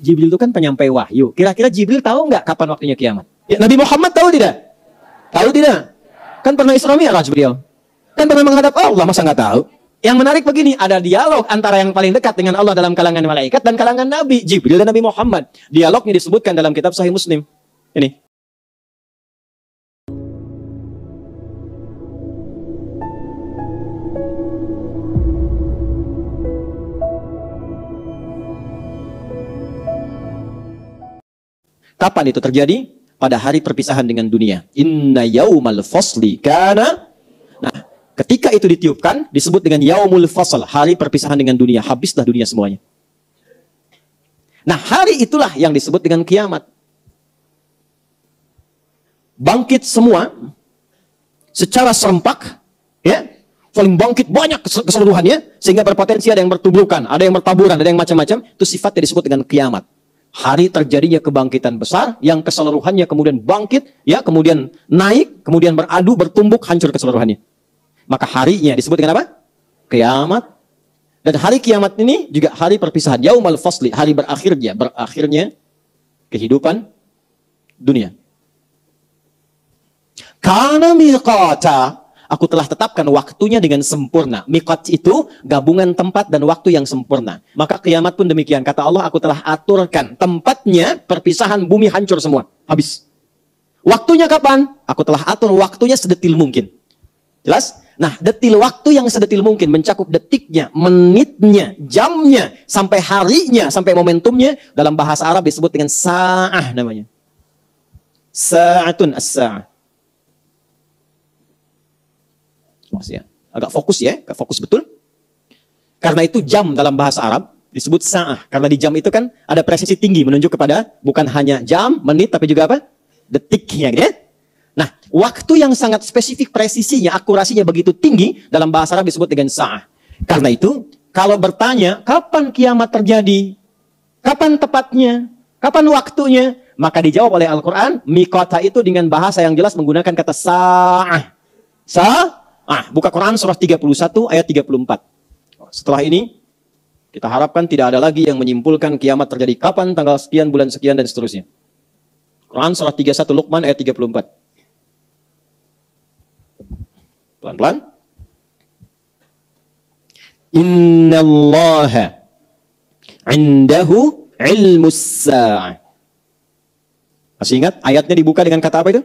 Jibril itu kan penyampai wahyu. Kira-kira Jibril tahu nggak kapan waktunya kiamat? Ya, Nabi Muhammad tahu tidak? Tahu tidak? Kan pernah Isra Mi'raj beliau. Kan pernah menghadap Allah, masa nggak tahu? Yang menarik begini, ada dialog antara yang paling dekat dengan Allah dalam kalangan malaikat dan kalangan Nabi, Jibril dan Nabi Muhammad. Dialognya disebutkan dalam kitab Sahih Muslim. Ini. Kapan itu terjadi? Pada hari perpisahan dengan dunia. Inna yaumal fasli kana. Nah, ketika itu ditiupkan, disebut dengan yaumul fasl, hari perpisahan dengan dunia. Habislah dunia semuanya. Nah, hari itulah yang disebut dengan kiamat. Bangkit semua secara serempak, ya, saling bangkit banyak keseluruhannya, sehingga berpotensi ada yang bertubrukan, ada yang bertaburan, ada yang macam-macam. Itu sifatnya disebut dengan kiamat. Hari terjadinya kebangkitan besar yang keseluruhannya kemudian bangkit, ya, kemudian naik, kemudian beradu, bertumbuk, hancur keseluruhannya. Maka harinya disebut dengan apa? Kiamat. Dan hari kiamat ini juga hari perpisahan, yaumal fasli, hari berakhirnya kehidupan dunia. Kana miqata, aku telah tetapkan waktunya dengan sempurna. Miqat itu gabungan tempat dan waktu yang sempurna. Maka kiamat pun demikian. Kata Allah, aku telah aturkan tempatnya, perpisahan bumi hancur semua. Habis. Waktunya kapan? Aku telah atur waktunya sedetil mungkin. Jelas? Nah, detil waktu yang sedetil mungkin mencakup detiknya, menitnya, jamnya, sampai harinya, sampai momentumnya. Dalam bahasa Arab disebut dengan sa'ah namanya. Sa'atun as-sa'ah. Ya. Agak fokus ya, agak fokus betul. Karena itu jam dalam bahasa Arab disebut sa'ah. Karena di jam itu kan ada presisi tinggi menunjuk kepada bukan hanya jam, menit, tapi juga apa? Detiknya gitu ya. Nah, waktu yang sangat spesifik, presisinya, akurasinya begitu tinggi dalam bahasa Arab disebut dengan sa'ah. Karena itu, kalau bertanya, kapan kiamat terjadi? Kapan tepatnya? Kapan waktunya? Maka dijawab oleh Al-Quran, miqata itu dengan bahasa yang jelas menggunakan kata sa'ah. Buka Quran surah 31 ayat 34. Setelah ini, kita harapkan tidak ada lagi yang menyimpulkan kiamat terjadi kapan, tanggal sekian, bulan sekian, dan seterusnya. Quran surah 31 Luqman ayat 34. Pelan-pelan. Innallaha indahu ilmus sa'ah. Masih ingat ayatnya dibuka dengan kata apa itu?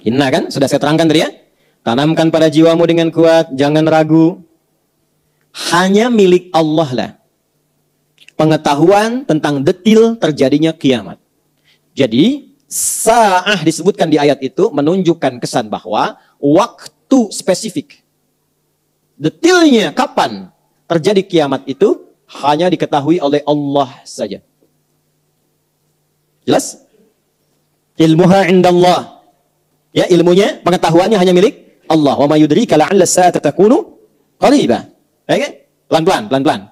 Inna kan? Sudah saya terangkan tadi ya. Tanamkan pada jiwamu dengan kuat, jangan ragu. Hanya milik Allah lah pengetahuan tentang detil terjadinya kiamat. Jadi, sa'ah disebutkan di ayat itu menunjukkan kesan bahwa waktu spesifik, detilnya kapan terjadi kiamat itu hanya diketahui oleh Allah saja. Jelas? Ilmuha indallah. Ya, ilmunya, pengetahuannya hanya milik Allah. Wa ma yudrika la'alla as-sa'ata takunu qariba. Oke? Pelan-pelan.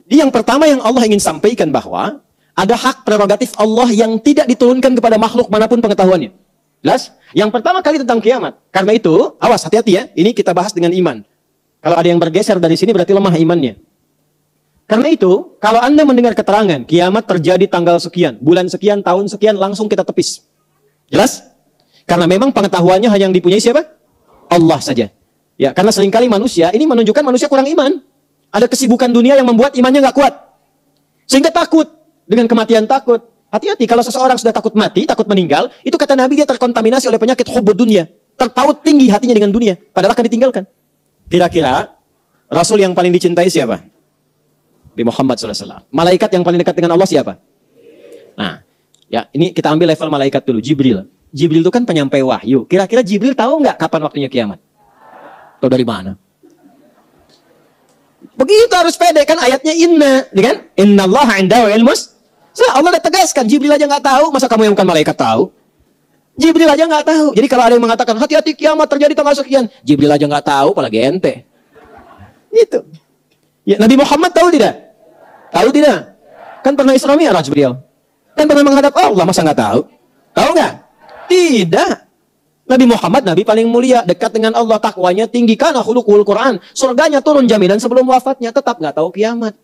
Jadi yang pertama yang Allah ingin sampaikan bahwa ada hak prerogatif Allah yang tidak diturunkan kepada makhluk manapun pengetahuannya. Jelas? Yang pertama kali tentang kiamat. Karena itu, awas, hati-hati ya. Ini kita bahas dengan iman. Kalau ada yang bergeser dari sini berarti lemah imannya. Karena itu, kalau Anda mendengar keterangan kiamat terjadi tanggal sekian, bulan sekian, tahun sekian, langsung kita tepis. Jelas? Karena memang pengetahuannya hanya yang dipunyai siapa? Allah saja. Ya, karena seringkali manusia, ini menunjukkan manusia kurang iman. Ada kesibukan dunia yang membuat imannya nggak kuat. Sehingga takut. Dengan kematian takut. Hati-hati, kalau seseorang sudah takut mati, takut meninggal, itu kata Nabi dia terkontaminasi oleh penyakit hubbud dunia. Terpaut tinggi hatinya dengan dunia. Padahal akan ditinggalkan. Kira-kira, Rasul yang paling dicintai siapa? Nabi Muhammad SAW. Malaikat yang paling dekat dengan Allah siapa? Nah, ya ini kita ambil level malaikat dulu, Jibril. Jibril itu kan penyampai wahyu. Kira-kira Jibril tahu nggak kapan waktunya kiamat? Tahu dari mana? Begitu harus pede kan ayatnya inna, kan? Innallaha indahu ilmus. Allah udah tegaskan, Jibril aja nggak tahu, masa kamu yang bukan malaikat tahu? Jibril aja nggak tahu. Jadi kalau ada yang mengatakan hati-hati kiamat terjadi tanggal sekian, Jibril aja nggak tahu, apalagi ente. Gitu. Ya, Nabi Muhammad tahu tidak? Tahu tidak? Kan pernah Isra Mi'raj beliau. Kan pernah menghadap Allah, masa nggak tahu? Tahu nggak? Tidak. Nabi Muhammad, Nabi paling mulia, dekat dengan Allah, takwanya tinggi, karena khuluqul Quran. Surganya turun jaminan sebelum wafatnya, tetap nggak tahu kiamat.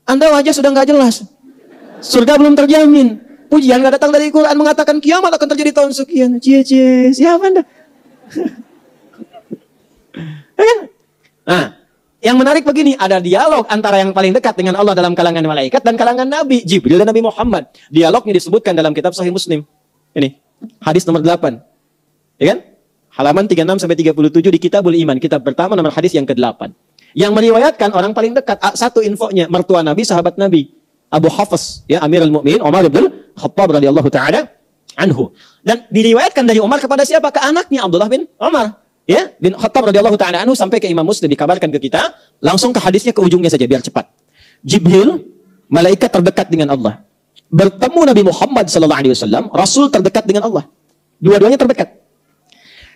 Anda aja sudah nggak jelas. Surga belum terjamin. Pujian gak datang dari Quran mengatakan kiamat akan terjadi tahun sekian. Cie, siapa Anda? Ya kan? Nah, yang menarik begini, ada dialog antara yang paling dekat dengan Allah dalam kalangan malaikat dan kalangan Nabi, Jibril dan Nabi Muhammad. Dialognya disebutkan dalam kitab Sahih Muslim. Ini, hadis nomor 8. Ya kan? Halaman 36-37 di Kitabul Iman, kitab pertama nomor hadis yang ke-8. Yang meriwayatkan orang paling dekat, satu infonya, mertua Nabi, sahabat Nabi, Abu Hafs, ya, Amirul Mukminin Umar bin Khattab radhiyallahu taala anhu. Dan diriwayatkan dari Umar kepada siapa? Ke anaknya Abdullah bin Umar, ya, bin Khattab radhiyallahu taala anhu, sampai ke Imam Muslim dikabarkan ke kita. Langsung ke hadisnya, ke ujungnya saja biar cepat. Jibril, malaikat terdekat dengan Allah, bertemu Nabi Muhammad sallallahu alaihi wasallam, rasul terdekat dengan Allah. Dua-duanya terdekat.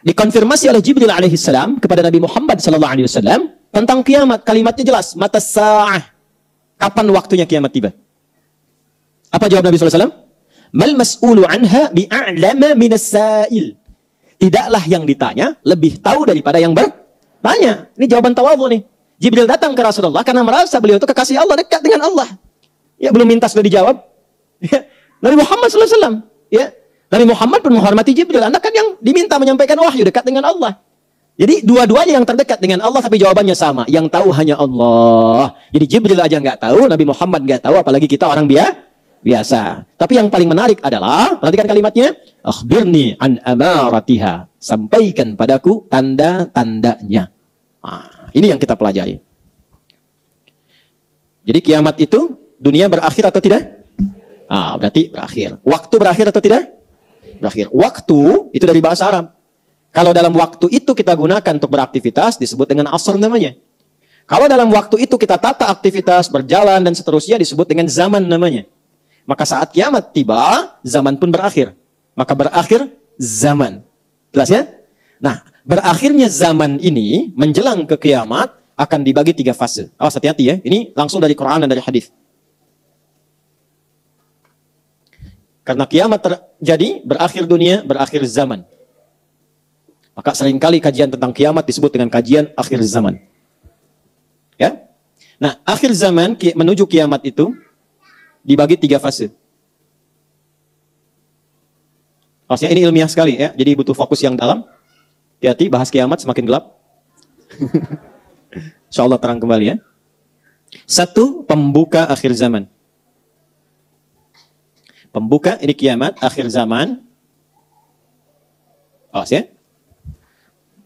Dikonfirmasi oleh Jibril alaihi salam kepada Nabi Muhammad sallallahu alaihi wasallam tentang kiamat. Kalimatnya jelas, mata sa'ah. Kapan waktunya kiamat tiba? Apa jawab Nabi sallallahu alaihi wasallam? Mal mas'ulu anha bi'a'lama minas sa'il. Tidaklah yang ditanya lebih tahu daripada yang bertanya. Ini jawaban tawadhu nih. Jibril datang ke Rasulullah karena merasa beliau itu kekasih Allah, dekat dengan Allah. Ya, belum minta sudah dijawab. Ya. Nabi Muhammad sallallahu alaihi wasallam, ya. Nabi Muhammad pun menghormati Jibril. Anda kan yang diminta menyampaikan wahyu, dekat dengan Allah. Jadi dua-duanya yang terdekat dengan Allah, tapi jawabannya sama. Yang tahu hanya Allah. Jadi Jibril aja nggak tahu, Nabi Muhammad nggak tahu, apalagi kita orang biasa. Tapi yang paling menarik adalah, perhatikan kalimatnya, akhbirni an amaratiha. Sampaikan padaku tanda-tandanya. Nah, ini yang kita pelajari. Jadi kiamat itu, dunia berakhir atau tidak? Ah, berarti berakhir. Waktu berakhir atau tidak? Berakhir. Waktu itu dari bahasa Arab. Kalau dalam waktu itu kita gunakan untuk beraktivitas, disebut dengan asr namanya. Kalau dalam waktu itu kita tata aktivitas, berjalan dan seterusnya, disebut dengan zaman namanya. Maka saat kiamat tiba, zaman pun berakhir. Maka berakhir zaman. Jelas ya? Nah, berakhirnya zaman ini, menjelang ke kiamat, akan dibagi 3 fase. Awas, hati-hati ya. Ini langsung dari Quran dan dari hadis. Karena kiamat terjadi, berakhir dunia, berakhir zaman. Maka seringkali kajian tentang kiamat disebut dengan kajian akhir zaman. Ya? Nah, akhir zaman menuju kiamat itu dibagi 3 fase. Maksudnya ini ilmiah sekali ya, jadi butuh fokus yang dalam. Hati-hati, bahas kiamat semakin gelap. Insya Allah terang kembali ya. 1, pembuka akhir zaman. Pembuka ini kiamat, akhir zaman. Awas ya.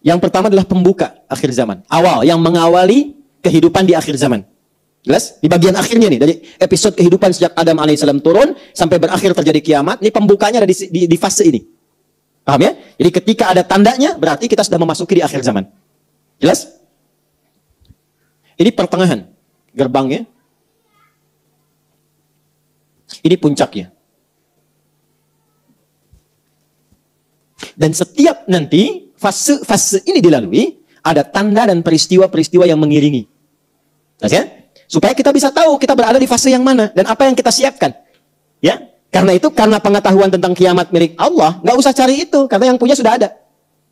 Yang pertama adalah pembuka akhir zaman. Awal, yang mengawali kehidupan di akhir zaman. Jelas? Di bagian akhirnya nih, dari episode kehidupan sejak Adam alaihissalam turun, sampai berakhir terjadi kiamat, ini pembukanya ada di fase ini. Paham ya? Jadi ketika ada tandanya, berarti kita sudah memasuki di akhir zaman. Jelas? Ini pertengahan, gerbangnya. Ini puncaknya. Dan setiap nanti fase ini dilalui, ada tanda dan peristiwa-peristiwa yang mengiringi. Jelas ya? Supaya kita bisa tahu kita berada di fase yang mana dan apa yang kita siapkan. Ya, karena itu, karena pengetahuan tentang kiamat milik Allah, nggak usah cari itu, karena yang punya sudah ada.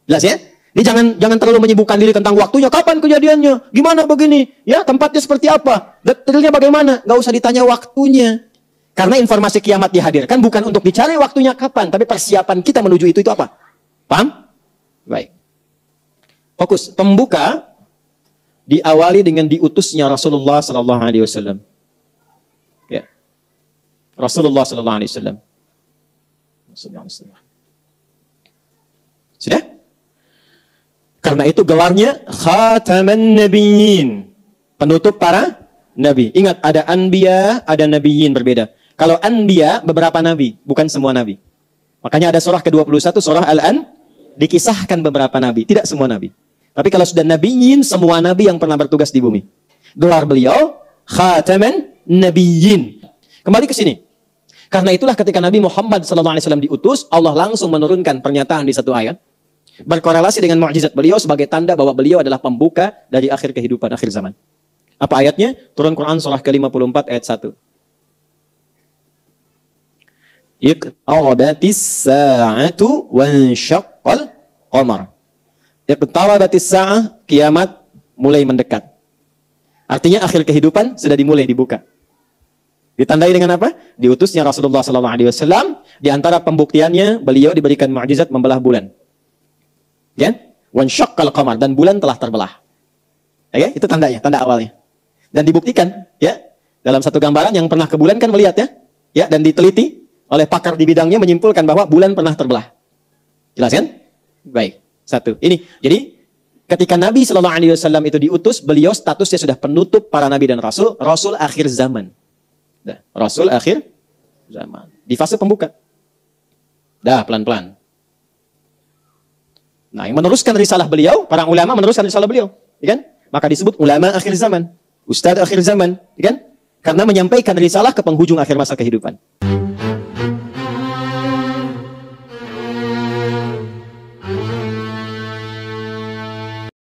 Jelas ya? Ini jangan terlalu menyibukkan diri tentang waktunya, kapan kejadiannya, gimana begini, ya tempatnya seperti apa, detailnya bagaimana, nggak usah ditanya waktunya. Karena informasi kiamat dihadirkan bukan untuk dicari waktunya kapan, tapi persiapan kita menuju itu apa? Paham? Baik. Fokus. Pembuka diawali dengan diutusnya Rasulullah sallallahu alaihi wasallam. Ya. Rasulullah sallallahu alaihi wasallam. Sudah? Karena itu gelarnya Khataman Nabiyyin. Penutup para nabi. Ingat, ada anbiya, ada nabiyyin, berbeda. Kalau anbiya, beberapa nabi, bukan semua nabi. Makanya ada surah ke-21, surah Al-An, dikisahkan beberapa nabi, tidak semua nabi. Tapi kalau sudah nabiyyin, semua nabi yang pernah bertugas di bumi. Gelar beliau Khataman Nabiyyin. Kembali ke sini. Karena itulah ketika Nabi Muhammad SAW diutus, Allah langsung menurunkan pernyataan di satu ayat, berkorelasi dengan mukjizat beliau sebagai tanda bahwa beliau adalah pembuka dari akhir kehidupan, akhir zaman. Apa ayatnya? Turun Quran surah ke-54 ayat 1. Iqtarabatis sa'atu wansyaqqal qamar. Iqtarabatis sa'ah, kiamat mulai mendekat. Artinya akhir kehidupan sudah dimulai, dibuka. Ditandai dengan apa? Diutusnya Rasulullah SAW. Di antara pembuktiannya, beliau diberikan mukjizat membelah bulan. Ya? Wansyaqqal qamar, dan bulan telah terbelah. Ya, itu tandanya, tanda awalnya. Dan dibuktikan, ya, dalam satu gambaran yang pernah ke bulan kan melihat ya, dan diteliti oleh pakar di bidangnya menyimpulkan bahwa bulan pernah terbelah. Jelas kan? Baik, satu. Ini, jadi ketika Nabi SAW itu diutus, beliau statusnya sudah penutup para nabi dan rasul, rasul akhir zaman. Dah, rasul akhir zaman. Di fase pembuka. Dah, pelan-pelan. Nah, yang meneruskan risalah beliau, para ulama meneruskan risalah beliau, ya kan? Maka disebut ulama akhir zaman, ustadz akhir zaman, ya kan? Karena menyampaikan risalah ke penghujung akhir masa kehidupan.